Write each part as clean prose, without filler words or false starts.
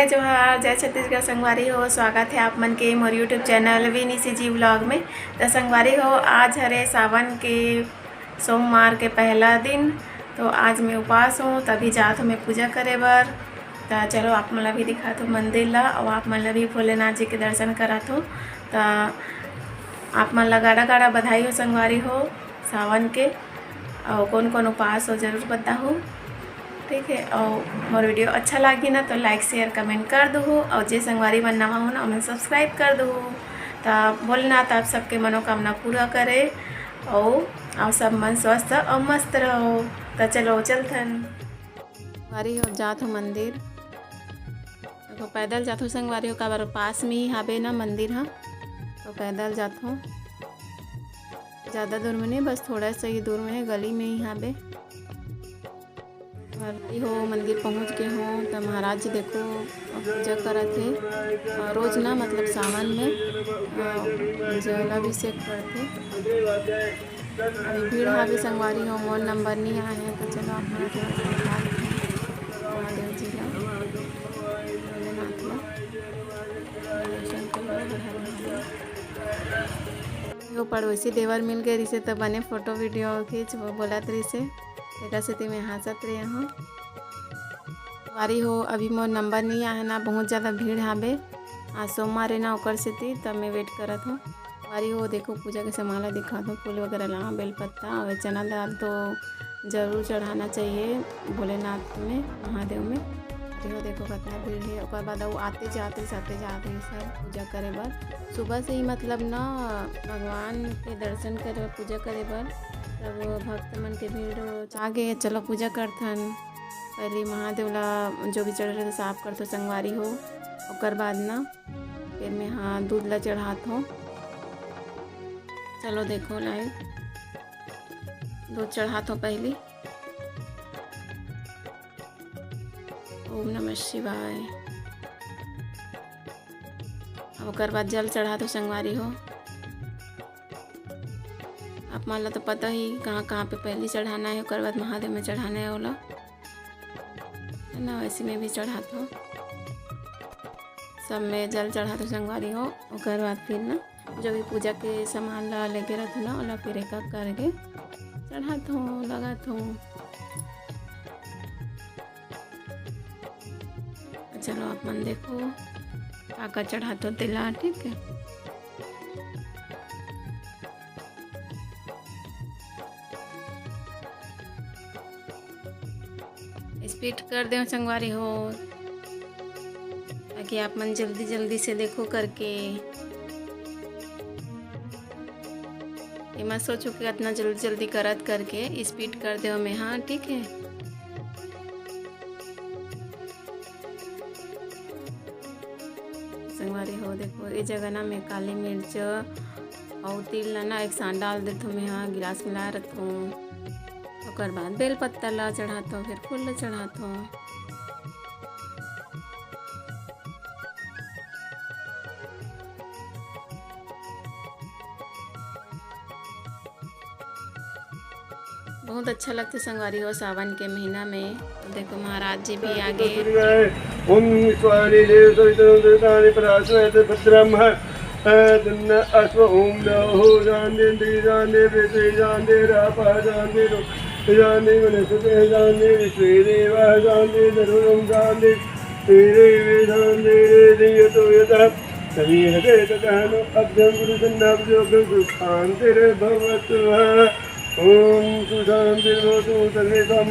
जय जोहार, जय छत्तीसगढ़। संगवारी हो, स्वागत है आप मन के मोर यूट्यूब चैनल विनीसी जी व्लॉग में। तो संगवारी हो, आज हरे सावन के सोमवार के पहला दिन। तो आज मैं उपवास हूँ, तभी जात हूँ मैं पूजा करे बर। तो चलो आप मन भी दिखा तो मंदिर ला, और आप मन भी भोलेनाथ जी के दर्शन करत हो। तो आप मन ला गाड़ा गाड़ा बधाई हो संगवारी हो सावन के। और कौन कौन उपवास हो जरूर बताओ, ठीक है। और मोर वीडियो अच्छा लगी ना तो लाइक शेयर कमेंट कर दो। और जे संगवारी मन नवा हो ना उन्हें सब्सक्राइब कर दो। तो भोलेनाथ आप सबके मनोकामना पूरा करे और सब मन स्वस्थ और मस्त रहो। तो चलो चलथन संगवारी हो, जात हो मंदिर। तो पैदल जात हो संगवारी हो, काबर पास में ही हाबे ना मंदिर हाँ। तो पैदल जात हो, ज़्यादा दूर में नहीं, बस थोड़ा सा ही दूर में है, गली में ही हाबे हो। मंदिर पहुंच के हो तो महाराज जी देखो पूजा करत थे। रोज ना मतलब सावन में जलाभिषेक करते। अभी भीड़ हावी संगवारी हो, मोर नंबर नहीं आए हैं। तो चलो आप महादेव जी का भोलेनाथ का दर्शन करो। पड़ोसी देवर मिल गए रिसे तो बने फोटो वीडियो खींच बोलत रिसे, एक से मैं हंसत रहे हूँ। वारी हो, अभी मोर नंबर नहीं आया ना, बहुत ज़्यादा भीड़ हाबे। आज सोमवार है ना, ओकर से थी तब मैं वेट करत हूँ। वारी हो देखो पूजा के सामान दिखा दो, फूल वगैरह ला, बेलपत्ता और चना दाल तो ज़रूर चढ़ाना चाहिए भोलेनाथ में, महादेव में। हो देखो कितना भीड़ है। और बाद वो आते जाते सब पूजा करे बर सुबह से ही मतलब ना भगवान के दर्शन करे पूजा करे बर सब भक्त मन के भीड़ आगे। चलो पूजा करथन। पहले महादेव ला जो भी चढ़ रहे साफ करथो संगवारी हो। और बाद ना फिर मैं हाँ दूध ला चढ़ात हूँ। चलो देखो लाइव दूध चढ़ात हूँ पहले। ओम नमः शिवाय। अब ओकर बाद जल चढ़ा दो संगवारी हो। आप मान लो तो पता ही कहाँ कहाँ पे पहले चढ़ाना है, ओकर बाद महादेव में चढ़ाना है ओला है ना, वैसे में भी चढ़ाते हो। सब में जल चढ़ा दो संगवारी हो। ओकर बाद फिर ना जो भी पूजा के सामान ला लेके रहते ना ओला फिर एक एक करके चढ़ाते हूँ, लगाते हूँ। चलो आप मन देखो काका चढ़ाते हो तिला, ठीक है। स्पीड कर दो संगवारी हो ताकि आप मन जल्दी जल्दी से देखो करके। ये मत सोचो कि इतना जल्दी जल्दी करत करके स्पीड कर दो मैं, हाँ ठीक है। संगवारी हो देखो ये जगह ना मैं काली मिर्च और तिल ना एक साथ डाल देता हूँ मैं, हाँ गिलास मिला रखता हूँ। और बाद बेल पत्ता ला चढ़ाता हूँ, फिर फूल ला चढ़ाता हूँ। बहुत अच्छा लगता है संगवारी हो सावन के महीना में। तो देखो महाराज जी भी आगे। ओम स्वारी देव सवितानि पराशरते भद्रम तन्न अश्व ओम नमो जानदे जानदे वेदे जानदे रापा जानदे जानदे वनस्पते जानदे विश्वेदेव जानदे धरुरं जानदे तेरे वे जानदे दियतो यतः तभी हृदय तकहनो अभ्यं गुरुसन्नाभ्योगं सुखान्तिर्भवतु। ओम सुशान्तिर्भवतु सर्वेषां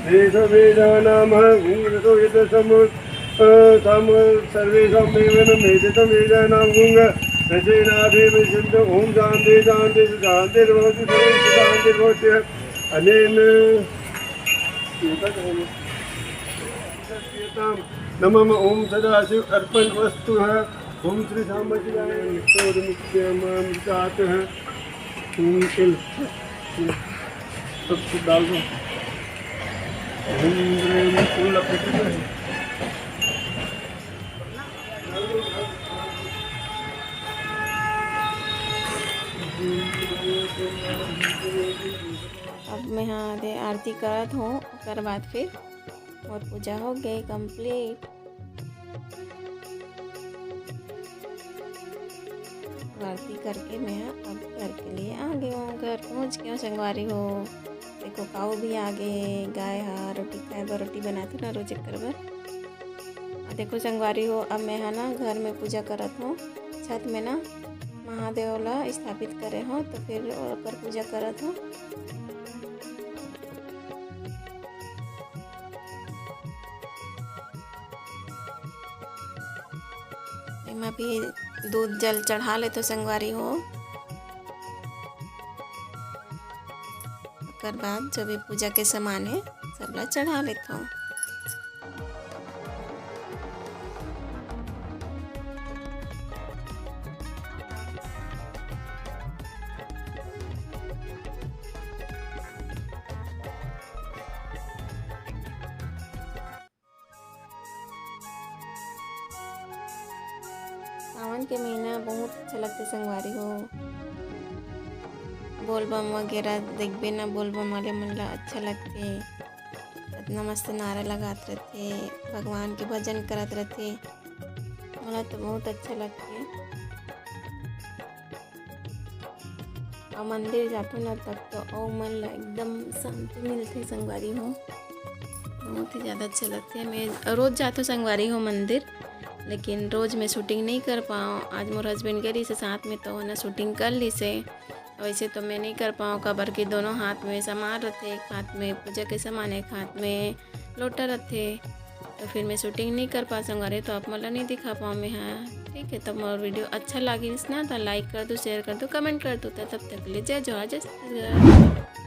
देशवेदानां गुरुतो यतसम सर्वेषां देवनं वेदितं वेदानां गुंग रचनाभिः विशुद्ध। ओम शान्ति शान्ति शान्तिर्भवतु शान्तिर्भवतु। अनेन नमः। ओम सदाशिव अर्पण वस्तु है। ओम श्री साम्ब शिवाय नित्यामृतात् है। ओम तिल सब कुछ डाल दो। फूल अब मैं यहाँ आरती करत हूँ, उसके बाद फिर और पूजा हो गई कंप्लीट। आरती करके मैं अब घर के लिए आ गई हूँ। घर पहुँच गई हूँ संगवारी हो। देखो काऊ भी आ गए, गाय हा रोटी खाए बर, रोटी बनाती ना रोज एक बर। देखो संगवारी हो, अब मैं है ना घर में पूजा करत हूँ। छत में ना महादेव ला स्थापित करे हो, तो फिर ओकर पूजा करत हूँ। एमा भी दूध जल चढ़ा ले तो संगवारी हो। ओकर बाद जो भी पूजा के सामान है सबला चढ़ा लेता हूँ। सावन के महीना बहुत अच्छा लगता है संगवारी हो। बोलबम वगैरह देखबे ना, बोलबम वाले मन ला अच्छा लगते। इतना मस्त नारा लगात रहते, भगवान के भजन करत रहते, मला तो बहुत अच्छा लगते। और मंदिर जातो ना तब तो और मन ला एकदम शांति मिलती संगवारी हो। बहुत ही ज़्यादा अच्छा लगता है। मैं रोज़ जातो संगवारी हो मंदिर, लेकिन रोज़ मैं शूटिंग नहीं कर पाऊँ। आज मोर हस्बैंड गई से साथ में तो ना शूटिंग कर ली से। वैसे तो मैं नहीं कर पाऊँ, काबर कि दोनों हाथ में सामान रहते, एक हाथ में पूजा के सामान, एक हाथ में लोटा रहते, तो फिर मैं शूटिंग नहीं कर पा संगवारी। तो आप मला नहीं दिखा पाऊँ मैं। हाँ ठीक है, तब मोर वीडियो अच्छा लगी ना तो लाइक कर दो, शेयर कर दो, कमेंट कर दो। तब तक के लिए जय जोहार, जय छत्तीसगढ़।